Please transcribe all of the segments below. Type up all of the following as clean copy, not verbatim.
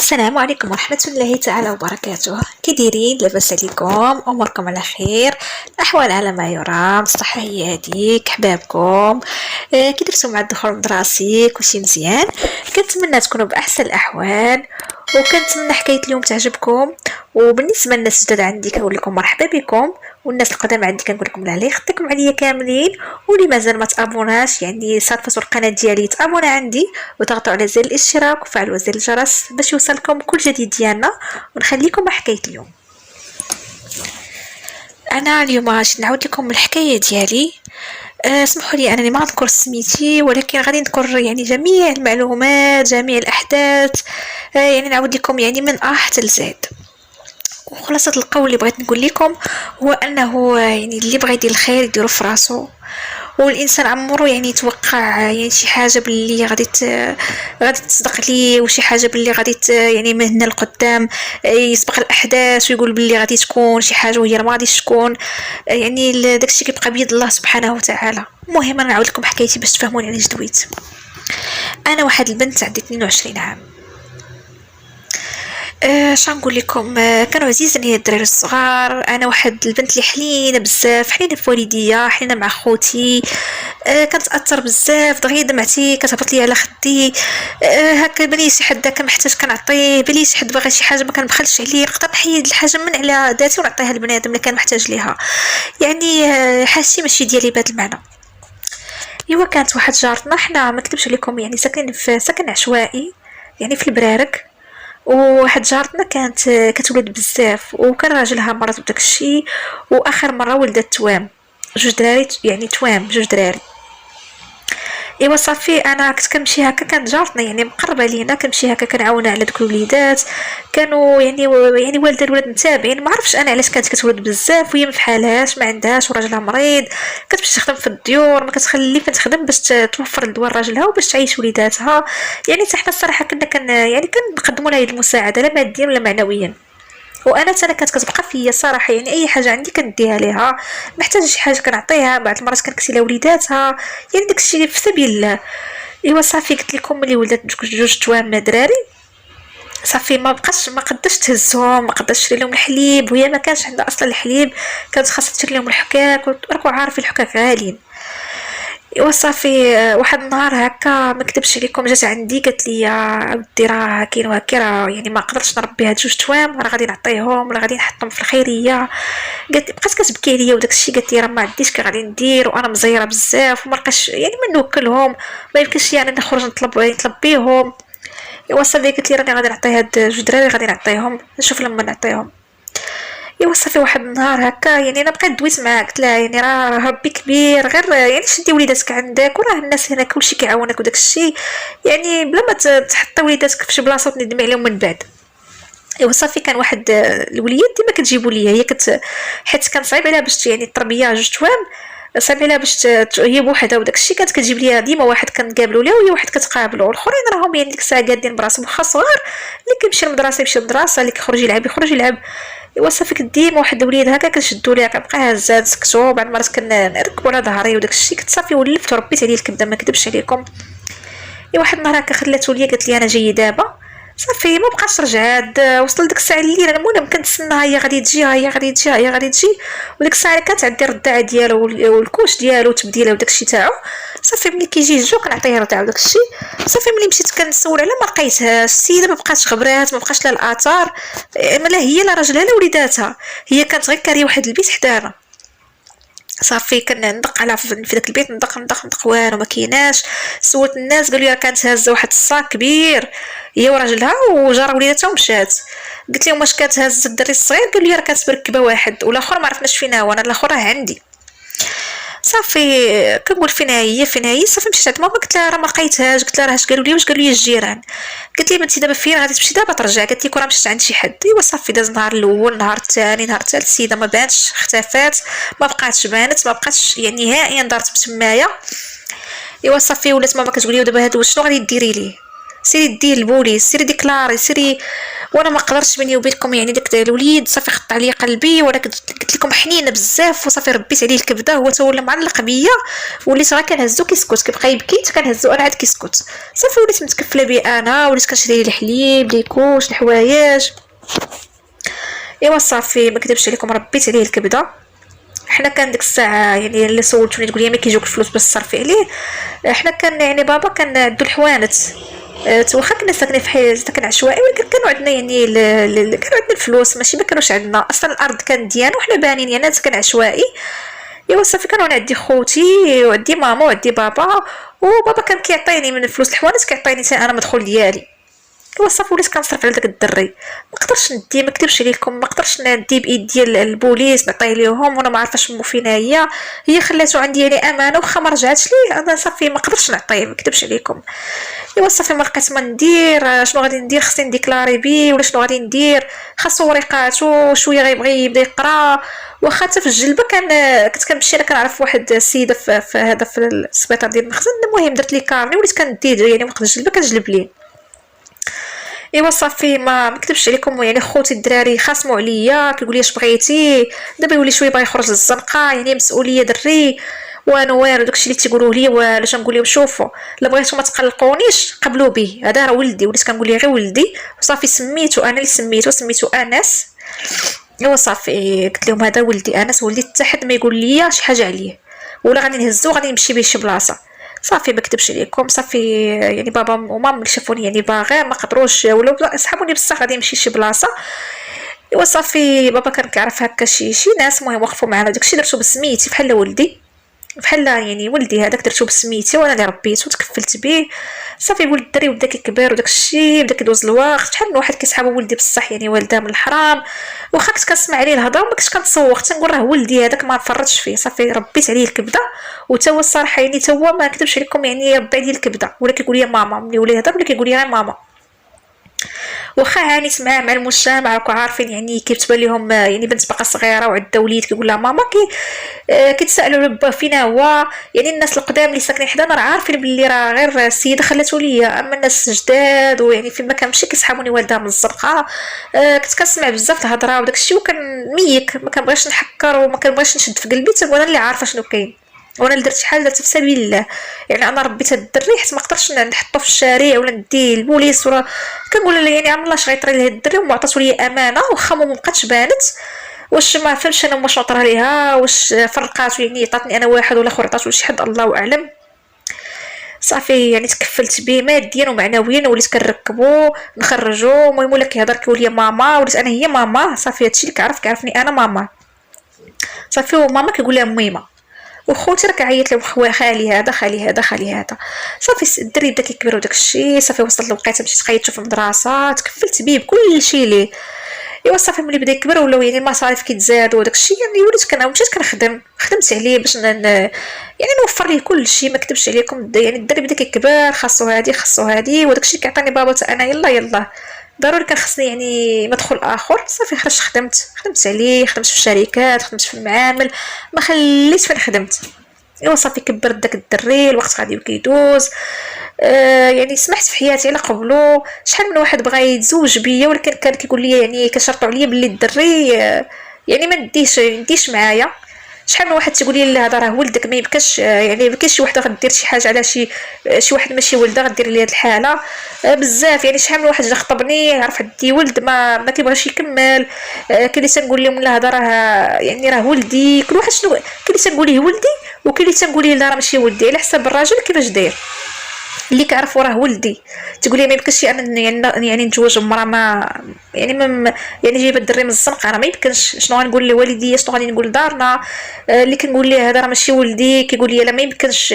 السلام عليكم ورحمة الله تعالى وبركاته. كي دايرين؟ لاباس عليكم؟ اموركم على خير؟ الاحوال على ما يرام؟ الصحة هي هذيك حبابكم. كي درتو مع الدخول المدرسي كلشي مزيان؟ كنتمنى تكونوا باحسن الاحوال، وكنتمنى حكايه اليوم تعجبكم. وبالنسبه للناس الجداد عندي كنقول لكم مرحبا بكم، والناس القدام عندي كنقول لكم الله يخطيكم عليا كاملين. واللي مازال ما تابوناش يعني صافطوا القناه ديالي تابونا عندي وتضغطوا على زر الاشتراك وفعلوا زر الجرس باش يوصلكم كل جديد ديالنا. ونخليكم مع حكايه اليوم. انا اليوم غادي نعاود لكم الحكايه ديالي. اسمحوا لي انني ما غنذكر سميتي، ولكن غادي نذكر يعني جميع المعلومات جميع الاحداث. يعني نعاود لكم يعني من ا حتى لزد. وخلاصة القول اللي بغيت نقول لكم هو انه يعني اللي بغى يدير الخير يديرو في راسو، والانسان عمرو يعني يتوقع يعني شي حاجه باللي غادي تصدق ليه، وشي حاجه باللي غادي يعني من هنا لقدام يسبق الاحداث ويقول باللي غادي تكون شي حاجه وهي ما غاديش تكون. يعني داكشي كيبقى بيد الله سبحانه وتعالى. المهم انا نعاود لكم حكايتي باش تفهموني علاش دويت. انا واحد البنت عندي 22 عام. شنقول لكم، كانوا عزيز عليا الدراري الصغار. انا واحد البنت اللي حلينه بزاف، حلينه في والديا، حلينه مع خوتي. كنتاثر بزاف دغيا دمعتي كتهبط لي على خدي. هكا بلي شي حد هكا محتاج كنعطيه، بلي شي حد باغي شي حاجه ما كنبخلش عليه، نقدر نحيد الحاجه من على ذاتي ونعطيها لبنادم اللي كان محتاج ليها. يعني حاسي ماشي ديالي بهذا المعنى. ايوا كانت واحد جارتنا، حنا ما نكذبش عليكم يعني ساكنين في سكن عشوائي يعني في البرارك. وواحد جارتنا كانت كتولد بزاف، وكان راجلها مرض وداك الشيء، واخر مره ولدت توام، جوج دراري يعني توام جوج دراري. ايوا صافي انا كنت كنمشي هكا، كانت جارتنا يعني مقربه لينا، كنمشي هكا كنعاونها على دوك الوليدات. كانوا يعني والده الولاد متابعين، ما عرفش انا علاش كانت كتولد بزاف وهي ما فحالهاش ما عندهاش وراجلها مريض. كتمشي تخدم في الديور، ما كتخلي فين تخدم باش توفر الدواء راجلها وباش تعيش وليداتها. يعني حتى حنا الصراحه كنا يعني كنقدموا لها المساعده لا ماديا ولا معنويا. وانا حتى كانت كتبقى فيا صراحه، يعني اي حاجه عندي كنديها ليها، محتاجه شي حاجه كنعطيها، بعض المرات كنكسي لها وليداتها، يعني داكشي في سبيل الله. ايوا صافي قلت لكم ملي ولدت جوج توام دراري، صافي ما قداش تهزهم، ما قداش تشري لهم الحليب، وهي ما كانش عندها اصلا الحليب، كانت خاصها تشري لهم الحكاك، وراكم عارفين الحكاك غاليين. ايوا صافي واحد النهار هكا ما نكذبش عليكم جات عندي قالت لي اودي راه كاين وهكا، راه يعني ما قدرتش نربي هاد جوج توام، راه غادي نعطيهم ولا غادي نحطهم في الخيريه. قالت بقات كتبكي عليا وداك الشيء، قالت لي راه ما عنديش كي غادي ندير، وانا مزيره بزاف وما لقاش يعني من نوكلهم، ما يمكنش يعني نخرج نطلب بيهم. ايوا صافي قالت لي راني غادي نعطي هاد جوج دراري، غادي نعطيهم نشوف لما نعطيهم. ايوا صافي واحد النهار هكا يعني انا بقيت دويت معاه، قلت لها يعني راه ربي كبير، غير يعني شدي وليداتك عندك، وراه الناس هنا كلشي كيعاونك وداك الشيء، يعني بلا ما تحطي وليداتك في شي بلاصه وتندمي عليهم من بعد. ايوا صافي كان واحد الوليات ديما كتجيبوا ليا هي حيت كان صعيب عليها باش يعني التربيه جوج توام، صعيب عليها باش هي بوحدها وداك الشيء، كانت كتجيب ليا ديما واحد كنقابلوا ليه وهي واحد كتقابلوا، والاخرين راهم يعني ديك الساعه قادين براسهم واخا صغار، اللي كيمشي للمدرسه يمشي للمدرسه، اللي كيخرج يلعب. ايوا صافي ديما واحد الوليد هكا كنشدو ليها كنبقى هازه نسكتو، بعد مرات كنركبوا على ظهري وداك الشيء، كنت صافي ولفت وربيت عليه الكبده ما كذبش عليكم. اي واحد النهار هكا خلاتو ليا قالت لي انا جايه دابا، صافي ما بقاش رجعت. وصل ديك الساعه اللي انا المهم كنتسنى هي غادي تجي وديك الساعه كانت عندي الرداعه ديالو والكوش ديالو والتبديله وداك الشيء تاعو. صافي ملي كيجي الجو كنعطيه الرداعه وداك الشيء. صافي ملي مشيت كنسول على ما لقيتهاش، السيده ما بقاتش غبرات، ما بقاش لا الاثار، لا هي لا راجلها لا وليداتها، هي كانت غير كاريه واحد البيت حدانا. صافي كندق على في داك البيت، ندق والو ما كايناش. سولت الناس قالوا لي كانت هازه واحد الصاك كبير هي وراجلها وجار وليداتها ومشات. قلت لهم واش كانت هازه الدري الصغير؟ قالوا لي راه كانت مركبه واحد، والاخر ما عرفناش فين هو، انا الاخر راه عندي. صافي كنقول فين هي. صافي مشيت عند ماما قلت لها راه ما لقيتهاش، قلت لها راه اش قالوا لي، واش قالوا لي الجيران. قالت لي بنتي دابا فين غادي تمشي دابا ترجع؟ قالت لي كره مشيت عند شي حد. ايوا صافي داز النهار الاول، نهار الثاني، نهار الثالث، السيده ما بانتش، اختفات، ما بقاتش بانت، ما بقاتش يعني نهائيا دارت بتمايا. ايوا صافي ولات ماما كتقول لي دابا هادو شنو غادي ديري ليه؟ سيري ديري البوليس، سيري ديكلاري، سيري. وانا ما قدرتش بيني وبينكم يعني داك الوليد صافي خط عليا قلبي، وانا قلت لكم حنينه بزاف وصافي ربيت عليه الكبده، هو تولى معلق بيا، وليت غير كنهزو كيسكت، كيبقى يبكي كنهزو انا عاد كيسكت، صافي وليت متكفله بيه انا، وليت كنشري ليه الحليب لي كوش الحوايج. ايوا صافي ما كذبش عليكم ربيت عليه الكبده. حنا كان ديك الساعه يعني اللي سولتوني تقول لي ما كيجوك الفلوس باش تصرفي عليه، حنا كان يعني بابا كان عندو الحوانت، واخا كنا ساكنين في حي سكن عشوائي، ولكن كانوا عندنا يعني كانوا عندنا الفلوس، ماشي ما كانوش عندنا اصلا الارض كانت ديالنا وحنا بانين يعني سكن عشوائي. ايوا صافي كانوا عندي خوتي وعندي ماما وعندي بابا، وبابا كان كيعطيني من الفلوس الحوانت كيعطيني انا مدخول ديالي. ايوا صافي وليت كنصرف على داك الدري، ما قدرتش ندي ما كتبش عليكم، ما قدرتش ندي بايد ديال البوليس نعطيه ليهم وانا ما عارفاش مو فينا هي خلاتو عندي يعني امانه، وخا ما رجعتش ليه انا صافي ما قدرتش نعطيه ما كتبش عليكم. ايوا صافي ما لقيت ما ندير، شنو غادي ندير خصني نديكلاري بيه ولا شنو غادي ندير، خاصو وريقاتو شويه غيبغي يبدا يقرا، واخا حتى في الجلبه كنت كنمشي انا كنعرف واحد السيده في هذا في السبيطار ديال المخزن، المهم درت لي كارني وليت كندي يعني وقت الجلبه كنجلب ليه. ايوا صافي ما نكذبش عليكم يعني خوتي الدراري خاصموا عليا كيقول لي اش بغيتي، دابا يولي شويه باغي يخرج للزنقه يعني مسؤوليه دري، وانا والو داكشي اللي تيقولوا لي والا تنقول لهم شوفوا لا بغيتو ما تقلقونيش قبلوا به، هذا راه ولدي، وليت كنقول ليه غير ولدي، وصافي سميتو انا اللي سميتو انس. ايوا صافي قلت لهم هذا ولدي انس، ولدي حتى حد ما يقول لي شي حاجه عليه ولا غادي نهزو غادي نمشي بيه شي بلاصه. صافي ما كتبش عليكم صافي يعني بابا وماما اللي شافوني يعني باغي ما قدروش ولا سحبوني بصح غادي نمشي شي بلاصه. ايوا صافي بابا كان كيعرف هكا شي ناس المهم وقفوا معنا، داكشي درتو بسميتي بحال ولدي، بحال يعني ولدي هذاك درتو بسميتي وانا اللي ربيته وتكفلت به. صافي ولد الدري بدا كيكبر وداكشي بدا كيدوز الوقت، شحال من واحد كيسحابو ولدي بصح يعني والده من الحرام، واخا كنت كنسمع عليه الهضره وما كنتش كنتصوغ تنقول راه ولدي هذاك ما نفرطش فيه. صافي ربيت عليه الكبده، وتا هو الصراحه يعني تا هو ما كتبش عليكم يعني ربي عليه الكبده، ولا كيقول لي ماما ملي ولا يهضر ولا كيقول لي غير ماما، واخا عانيت معاه مع المجتمع راكو عارفين يعني كيف تبان لهم يعني بنت باقا صغيره وعندها وليد كيقول لها ماما كيتسالوا با فينا هو، يعني الناس القدام اللي ساكنين حدانا راه عارفين بلي راه غير السيده خلاتو ليا، اما الناس الجداد ويعني فين ما كنمشي كيسحبوني والدها من الزرقاء. كنت كنسمع بزاف الهضره وداكشي وكان ميك ما كنبغيش نحكر وما كنبغيش نشد في قلبي، تنقول انا اللي عارفه شنو كاين وانا اللي درت شحال درت في سبيل الله، يعني انا ربيت هاد الدري حيت ما قدرتش نحطو في الشارع ولا نديه البوليس ولا كنقول له يعني عم الله اش غيطري لهاد الدري وما عطاتو ليا امانه واخا ما بقاتش بانت، واش ما فهمتش انا واش نطرها ليها واش فرقاتو يعني عطاتني انا واحد ولا اخر عطاتو لشي حد الله اعلم. صافي يعني تكفلت به ماديا ومعنويا وليت كنركبو نخرجو، المهم ولا كيهضر كيقول لي ماما وليت انا هي ماما، صافي هادشي اللي كيعرفني انا ماما، صافي وماما كيقول لها ميمه، وخوتي راه كيعيط لهم خالي هذا خالي هذا خالي هذا. صافي الدري بدا كيكبر وداك الشيء، صافي وصلت للوقيته مشيت قيدتو في المدرسه تكفلت بيه بكل شيء ليه. ايوا صافي ملي بدا يكبر ولاو يعني المصاريف كيتزادوا وداك الشيء، يعني وليت مشيت كنخدم خدمت عليه باش يعني نوفر ليه كل شيء ما كتبش عليكم، يعني الدري بدا كيكبر خاصو هادي وداك الشيء كيعطيني بابا حتى انا يلا ضروري كان خصني يعني مدخل اخر. صافي خرجت خدمت عليه، خدمت في الشركات خدمت في المعامل ما خليت فين خدمت. ايوا صافي كبرت داك الدري الوقت غادي وكيدوز. يعني سمحت في حياتي على قبلو، شحال من واحد بغى يتزوج بيا ولكن كان كيقول لي يعني كشرطوا عليا باللي الدري يعني ما نديش معايا، شحال من واحد تيقول لي لا هذا راه ولدك ما يبكاش، يعني ما كاينش شي وحده غدير شي حاجه على شي واحد ماشي ولده غدير لي هاد الحاله. بزاف يعني شحال من واحد جا خطبني عرف عندي ولد ما كيبغيش يكمل، كاين اللي تنقول لهم لا هذا راه يعني راه ولدي، كل واحد شنو كاين اللي تنقول ليه ولدي وكاين اللي تنقول ليه لا راه ماشي ولدي على حسب الراجل كيفاش داير. اللي كعرف راه ولدي تقول لي ما يمكنش انا يعني نتزوج مرا ما يعني يعني جايبه الدري من الزنقه راه ما يمكنش، شنو غنقول لوالديا شنو غادي نقول دارنا. اللي كنقول ليه هذا راه ماشي ولدي كيقول لي لا ما يمكنش،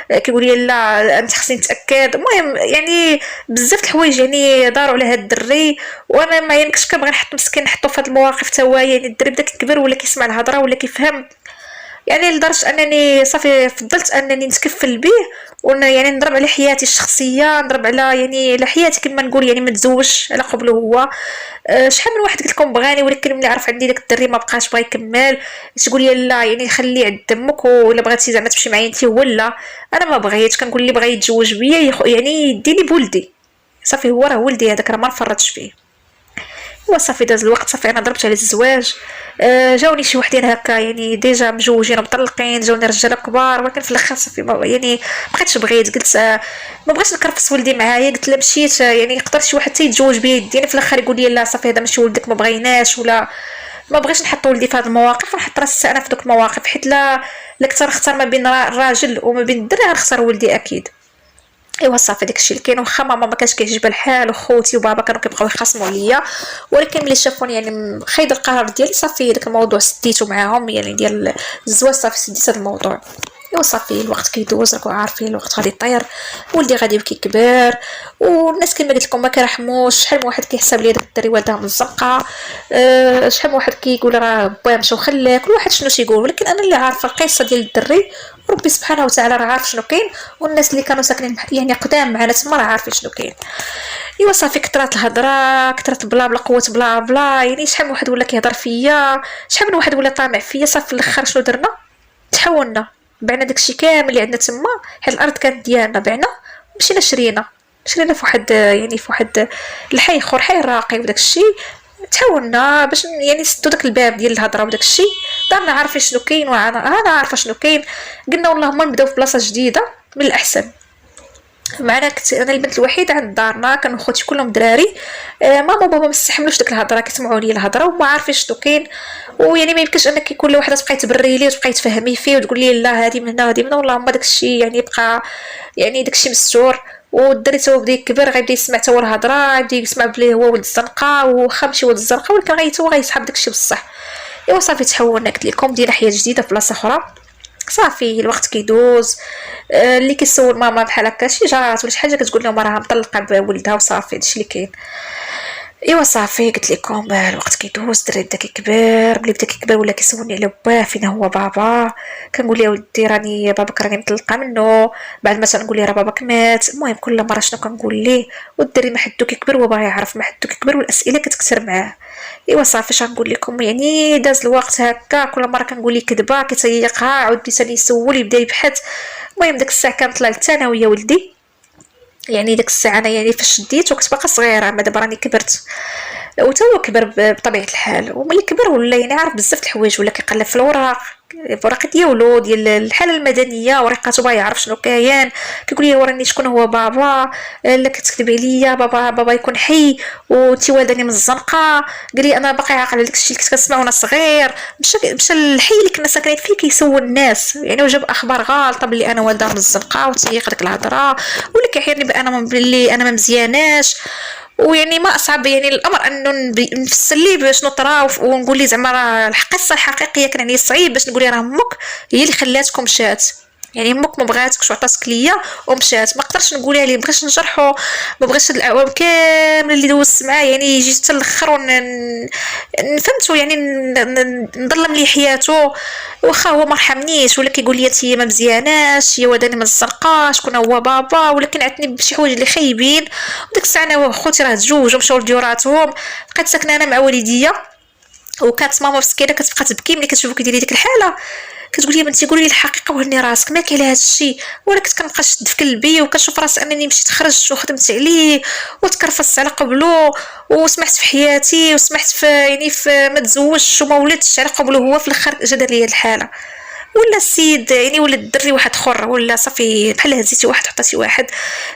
كيقول لي لا انت خصني نتاكد. المهم يعني بزاف الحوايج يعني داروا على هاد الدري، وانا ما يمكنش كنبغي نحط مسكين نحطو في هاد المواقف تا هو، يعني الدري بدا كيكبر ولا كيسمع الهضره ولا كيفهم، يعني لدرجه انني صافي فضلت انني نتكفل به يعني نضرب على حياتي الشخصيه، نضرب على يعني على حياتي كما نقول، يعني ما نتزوجش على قبله هو. شحال من واحد قلت لكم بغاني ولكن ملي عرف عندي داك الدري ما بقاش بغا يكمل، تقول لي لا يعني خليه عند دمك ولا بغيتي زعما تمشي معايا انت ولا. انا ما بغيتش، كنقول لي بغى يتزوج بيا يعني يديني بولدي، صافي هو راه ولدي هذاك راه ما نفرطش فيه. وصافي داز الوقت، صافي انا ضربت على الزواج. جاوني شي وحدين هكا يعني ديجا مجوجين ومطلقين، جاوني رجاله كبار، ولكن في الاخر صافي يعني بقيتش بغيت، قلت ما بغيتش نكرفس ولدي معايا، قلت لا مشيت يعني يقدر شي واحد يتزوج بيا يديني في الاخر يقول لي لا صافي هذا ماشي ولدك ما بغيناش، ولا ما بغيتش نحط ولدي في هذه المواقف، نحط راسي انا في دوك المواقف، حيت لا كثر نختار ما بين الراجل وما بين الدري غنختار ولدي اكيد. ايوا صافي داكشي اللي كاين، واخا ماما ما كانش كيعجبها الحال وخوتي وبابا كانوا كيبقاو يخاصموا عليا، ولكن ملي شافوني يعني خايد القرار ديالي صافي داك الموضوع سديتو معاهم يعني ديال الزواج، صافي سديت هذا الموضوع. ايوا صافي الوقت كيدوز، راكم عارفين الوقت غادي يطير، ولدي غادي يبكي كبار، والناس كما قلت لكم ما كيرحموش. شحال من واحد كيحسب لي داك الدري والدها من الزنقه، شحال من واحد كيقول راه باه مشى وخلاه، كل واحد شنو تيقول، ولكن انا اللي عارفه القصه ديال الدري ربي سبحانه وتعالى راه عارف شنو كاين، والناس اللي كانوا ساكنين يعني قدام معنا تما راه عارفين شنو كاين. ايوا صافي كثرات الهضره، كثرات بلا بلا قوه بلا بلا، يعني شحال من واحد ولا كيهضر فيا، شحال من واحد ولا طامع فيا. صافي في الاخر شنو درنا؟ تحولنا، بعنا داكشي كامل اللي عندنا تما، حيت الارض كانت ديالنا، بعنا مشينا شرينا في واحد يعني في واحد الحي اخر، حي راقي، وداكشي تحاولنا باش يعني نسدو داك الباب ديال الهضره وداك الشيء، دارنا عارفين شنو كاين وانا عارفه شنو كاين. قلنا والله ما نبداو في بلاصه جديده من الاحسن. معنا كنت انا البنت الوحيده عند دارنا، كانوا خوتي كلهم دراري. ماما وبابا ما استحملوش ديك الهضره، كيسمعوا لي الهضره وما عارفين شنو كاين، ويعني ما يمكنش انك كل وحده تبقاي تبري لي وتبقاي تفهمي فيه وتقول لي لا هذه من هنا هذه من، والله ما داك الشيء يعني يبقى يعني داك الشيء مستور. والدري تو بدا يكبر غيبدا يسمع تو الهضره، غيبدا يسمع بلي هو ولد الزنقه وخا ماشي ولد الزنقه، ولكن هو غيسحب داك الشيء بصح. ايوا صافي تحولنا، قلت لكم دينا حياه جديده في بلاصه اخرى. صافي الوقت كيدوز، اللي كيسول ماما بحال هكا شي جارات ولا شي حاجه كتقول لهم راها مطلقه بولدها وصافي هادشي اللي كاين. ايوا صافي قلت لكم الوقت كيدوز، الدري بدا كيكبر، ملي بدا كيكبر ولا كيسولني على باه فين هو بابا، كنقول له ولدي راني باباك راني مطلقه منه، بعد ما تنقول لي راه باباك مات. المهم كل مره شنو كنقول ليه، والدري ما حدو كيكبر وباغي يعرف، ما حدو كيكبر والاسئله كتكثر معاه. ايوا صافي اش غنقول لكم، يعني داز الوقت هكا، كل مره كنقول ليه كذبه كيتيقها، عاود ثاني يسول يبدا يبحث. المهم ديك الساعه كانت طلع للثانويه ولدي، يعني ديك الساعه انا يعني فاش شديت وكنت باقا صغيره، ما دابا راني كبرت، وتا هو كبر بطبيعه الحال، وملي كبر ولا يعني عارف بزاف د الحوايج، ولا كيقلب في الوراق، الوراق ديالو ديال الحاله المدنيه، ورقاته باغي يعرف شنو كاين، كيقول لي وراني شكون هو بابا، لا كتكذبي عليا، بابا يكون حي وانتي والداني من الزنقه. قال لي انا باقي عاقل على داكشي اللي كنت كنسمع وانا صغير. مشى للحي اللي كنا ساكنين فيه كيسول الناس، يعني وجاب اخبار غالطه بلي انا والده من الزنقه، وتيق ديك الهضره، ولا كيحيرني بان بلي انا ما مزياناش. ويعني ما اصعب يعني الامر انه نفسر ليه باش نطرا ونقول لي زعما راه القصه الحقيقيه كان يعني صعيب باش نقول لي راه امك هي اللي خلاتكم مشات، يعني امك ما بغاتكش وعطاتك ليا ومشات. ما قدرتش نقولها ليه، ما بغيتش نجرحو، ما بغيتش هاد الاعوام كامل اللي دوزت معاه يعني يجي حتى الاخر فهمتو يعني نظلم ليه حياته، واخا هو ما رحمنيش ولا كيقول لي انت ما مزياناش، هي وداني ما الزرقاء شكون هو بابا، ولكن عتني بشي حوايج اللي خايبين. وديك الساعه انا وخوتي راه تزوجوا مشاو لديوراتهم، بقيت ساكنه انا مع والديا، وكانت ماما مسكينه كتبقى تبكي ملي كتشوفو كيديري ديك الحاله، كتقول لي بنتي قولي لي الحقيقه وهني راسك، ما كاين هذا الشيء. وانا كنت كنبقى نشد في قلبي وكنشوف راسي انني مشيت خرجت وخدمت عليه وتكرفست على قبله، وسمحت في حياتي وسمحت في يعني في ما تزوجش وما ولدتش على قبله، هو في الاخر جا دار لي هاد الحاله. ولا السيد يعني ولا الدري واحد اخر، ولا صافي بحال هزيتي واحد حطيتي واحد،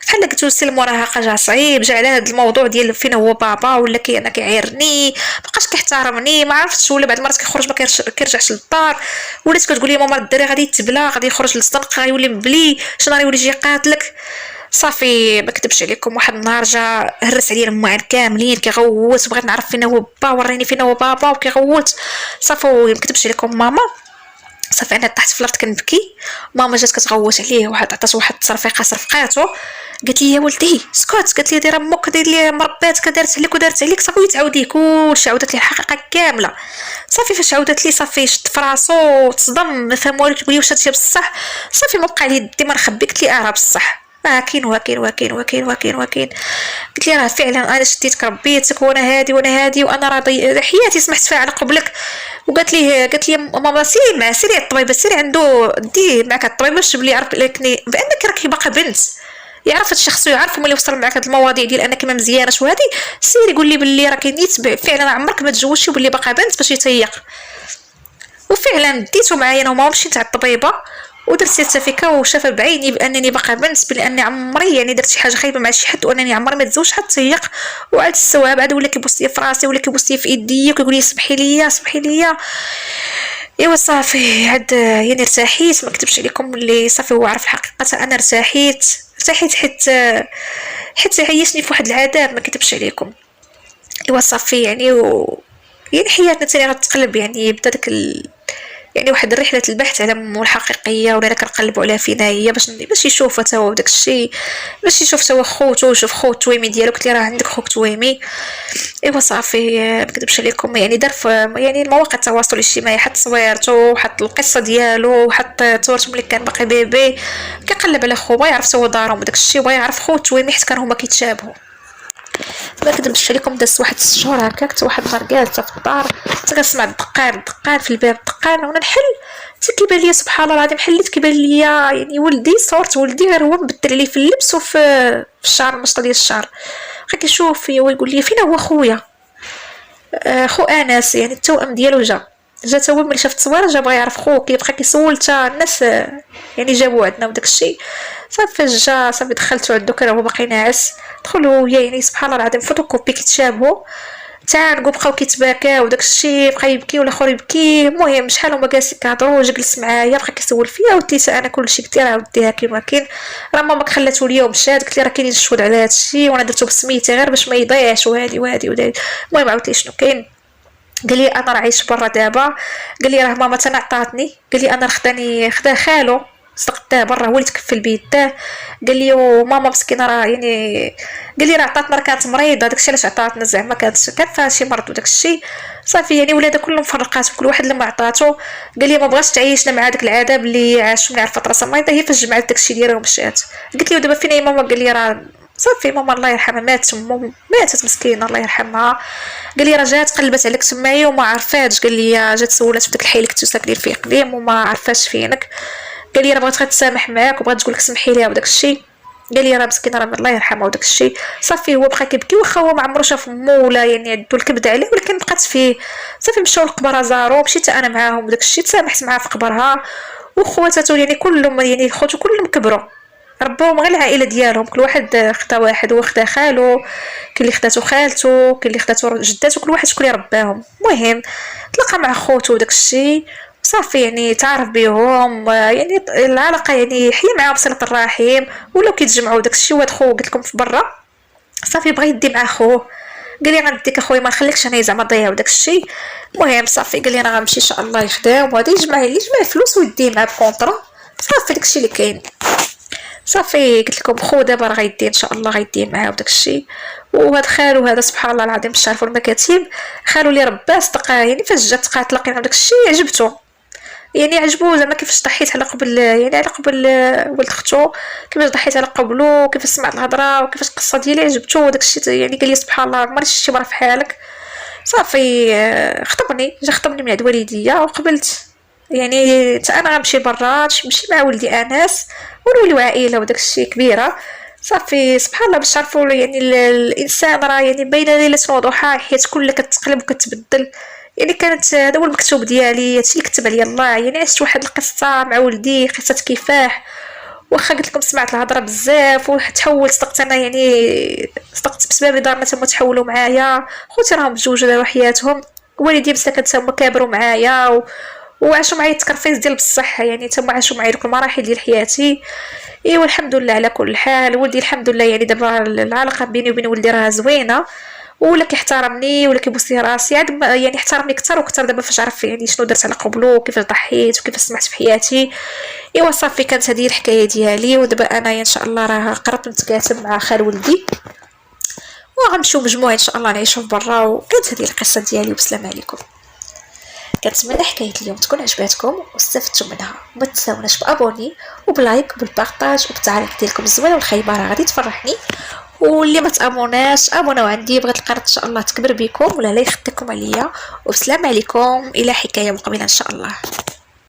بحال قلتو سي المراهقه جا صعيب، جا على هذا الموضوع ديال فين هو بابا، ولا انا كيعيرني مابقاش كيحترمني ما عرفتش، ولا بعد المرات كيخرج ما كيرجعش للدار، ولات كتقول لي ماما الدري غادي يتبلا غادي يخرج للصدق غيولي مبلي شنو غيولي يجي يقاتلك. صافي ما كذبش عليكم، واحد النهار جا هرس عليا الموعد كاملين كيغوت، بغيت نعرف فين هو با، وريني فين هو بابا وكيغوت. صافي ما كذبش عليكم ماما، صافي انا طحت في الارض كنبكي، ماما جات كتغوت عليه، عطات واحد التصرفيقه صرفقاتو، قالت لي يا ولدي اسكت، قالت لي دير امك دير لي مرباتك دارت عليك ودارت عليك، صافي تعاود ليه كلشي، عاودت لي الحقيقه كامله. صافي فاش عاودت لي صافي شد فراسو تصدم، ما فهم والو، تقول لي واش هادشي بصح، صافي ما بقى لي يدي ما نخبي، قلت لي راه بصح كاين وكاين. قلت لي راه فعلا انا شديتك ربيتك وانا هادي وانا راضي حياتي سمحت فيها على قبلك. قالت لي ماما سيري الطبيبه، سيري عنده دي معك الطبيب باش بلي يعرف لكني بانك راكي باقا بنت، يعرف هاد الشخص ويعرف ملي وصل معاك هاد المواضيع ديال انك ما مزياناش وهادي، سير قول لي باللي راكي نيت فعلا عمرك ما تزوجتي وباللي باقا بنت باش يتيق. وفعلا ديتو معايا انا وماما مشيت على الطبيبه ودرت سيرتيفيكا وشافه بعيني بانني باقا بنت، باني عمري يعني درت شي حاجه خايبه مع شي حد، وانني عمري ما تزوج حتى تيق. وعاد السواب عاد ولا كيبوس لي في راسي ولا كيبوس لي في يدي وكيقول لي سمحي لي سمحي لي. ايوا صافي عاد يعني ارتاحيت، ما كتبش عليكم اللي صافي هو عرف الحقيقه، انا ارتاحيت حيت عيشني في واحد العذاب ما كتبش عليكم. ايوا صافي يعني يعني حياتنا تاني غتقلب، يعني بدا داك يعني واحد رحله البحث على مو الحقيقيه، ولا كنقلبوا عليها فينا هي باش يشوف حتى هو داك الشيء، باش يشوف حتى هو خوتو ويشوف خوت تويمي ديالو. قلت لي راه عندك خوك تويمي. ايوا صافي ما نكذبش عليكم يعني دار في يعني المواقع التواصل الاجتماعي، حط صويرته حط القصه ديالو حط صورته ملي كان باقي بيبي كيقلب على خوه، يعرف هو دارهم وداك الشيء، بغا يعرف خوت تويمي حيت كانوا هما كيتشابهوا. ما كدبش عليكم داز واحد 6 شهور هكاك، حتى واحد النهار جالسه في الدار حتى كنسمع الدقان في الباب، الدقان وانا نحل حتى كيبان ليا سبحان الله العظيم، حليت كيبان ليا يعني ولدي، صورت ولدي غير هو مبدل عليه في اللبس وفي الشعر، المشطه ديال الشعر. بقى كيشوف فيا ويقول لي فين هو خويا خو انس، يعني التوأم ديالو جا تا هو ملي شاف التصويره جا بغا يعرف خوه، كيبقى كيسول حتى الناس يعني جابوه عندنا وداك الشيء. صافي جا صافي دخلتو عندو كان هو باقي ناعس، دخلوا هي يعني سبحان الله العظيم فوتوكوبي كيتشابهوا، تانقوا بقاو كيتباكاو وداك الشيء، بقى يبكي والاخر يبكي. المهم شحال هما جالسين كيهضروا جلس معايا بقى كيسول فيا، قلت ليه انا كلشي قلت ليه راه وديها كيما كاين، راه ماما خلاتو ليا ومشات، قلت ليه راه كاينين الشهود على هذا الشيء وانا درتو بسميتي غير باش ما يضيعش وهادي وهادي وهادي. المهم عاودت ليه شنو كاين، قال لي انا راه عايش برا دابا، قال لي راه ماما تانا عطاتني، قال لي انا خدا خالو صدقته برا هو اللي تكفل بيداه، قال لي وماما مسكينه راه يعني قال لي راه عطاتنا راه كانت مريضه داكشي علاش عطاتنا زعما كانت فيها شي مرض وداكشي. صافي يعني ولادها كلهم مفرقات وكل واحد لما عطاتو، قال لي ما بغاش تعيشنا مع داك العذاب اللي عاشوا ملي عرفت راسها مريضه، هي فاش جمعت داكشي ديالها ومشات. قلت له دابا فين هي ماما، قال لي راه صافي ماما الله يرحمها ماتت مسكينه الله يرحمها. قال لي راه جات قلبت عليك تمايا وما عرفاتش، قال لي جات سولات في داك الحي اللي كنتو ساكنين فيه قديم وما عرفاتش فينك، قال لي راه بغات غير تسامح معاك وبغات تقول لك سمحي ليها وداك الشيء. قال لي راه مسكينه راه الله يرحمها وداك الشيء. صافي هو بقى كيبكي واخا هو ما عمرو شاف مو ولا يعني عندو الكبد عليه، ولكن بقات فيه. صافي مشاو للقبره زارو، مشيت انا معاهم وداك الشيء، تسامحت معاها في قبرها وخواتاتو يعني كلهم يعني خوتو كلهم كبروا، ربوهم غير العائله ديالهم، كل واحد خدا واحد، هو خدا خالو، كاين اللي خداتو خالته، كاين اللي خداتو جداتو، كل واحد شكون اللي رباهم. المهم تلاقى مع خوتو وداك الشيء صافي يعني تعرف بهم، يعني العلاقه يعني حيا معاهم صله الرحم، ولاو كيتجمعوا داك الشيء. وهاد خو قلت لكم في برا صافي بغى يدي مع خوه، قال لي غنديك اخويا ما نخليكش انا زعما نضيع وداك الشيء. المهم صافي قال لي انا غنمشي ان شاء الله يخدم وهذا يجمع الفلوس ويدي مع بكونطرا. صافي داك الشيء اللي كاين. صافي قلت لكم خو دابا راه غيدي ان شاء الله غيدي معاه وداك الشيء. وهاد خالو هذا سبحان الله العظيم باش تعرفوا المكاتب، خالو اللي رباه صدق يعني فاش جات تلاقينا وداك الشيء عجبتو، يعني عجبو زعما كيفاش ضحيت على قبل يعني على قبل ولد اختو، كيفاش ضحيت على قبلو، كيفاش سمعت الهضره وكيفاش القصه ديالي عجبتو وداك الشيء. يعني قال لي سبحان الله عمري شفتي مرا في حالك. صافي خطبني من عند والديا وقبلت، يعني حتى انا غنمشي برا نمشي مع ولدي انس ونوليو عائله وداك الشيء كبيره. صافي سبحان الله باش تعرفوا يعني الانسان راه يعني بين ليله وضحاها الحياه كلها كتقلب وكتبدل. يعني كانت هذا هو المكتوب ديالي، هادشي اللي كتب عليا الله. يعني عشت واحد القصه مع ولدي، قصه كفاح، واخا قلت لكم سمعت الهضره بزاف وتحولت صدقت انا يعني صدقت بسبب دارنا تما تحولوا معايا. خوتي راهم بجوج داروا حياتهم، والدي مساكن تما كابروا معايا وعاشوا معايا التكرفيس ديال بصح، يعني تما عاشوا معايا دوك المراحل ديال حياتي. ايوا الحمد لله على كل حال. ولدي الحمد لله يعني دابا العلاقه بيني وبين ولدي راه زوينه، ولا كيحترمني ولا كيبوس لي راسي، عاد يعني احترمني اكثر واكثر دابا فاش عرف يعني شنو درت على قبلو وكيفاش ضحيت وكيفاش سمعت في حياتي. ايوا صافي كانت هذه الحكايه ديالي. ودابا انا ان شاء الله راه قربت نتكاتب مع خال ولدي وغنمشيو مجموعه ان شاء الله نعيشوا في برا. وكانت هذه القصه ديالي والسلام عليكم. كنتمنى حكايه اليوم تكون عجباتكم واستفدتوا منها. وما تنساوناش بابوني وبلايك وبالبارطاج وبالتعليق ديالكم الزوين والخايبه راه غادي تفرحني. واللي ما تاموناش ابوناو عندي، بغيت القناه ان شاء الله تكبر بكم ولا لا يخطيكم عليا. والسلام عليكم الى حكايه مقبله ان شاء الله.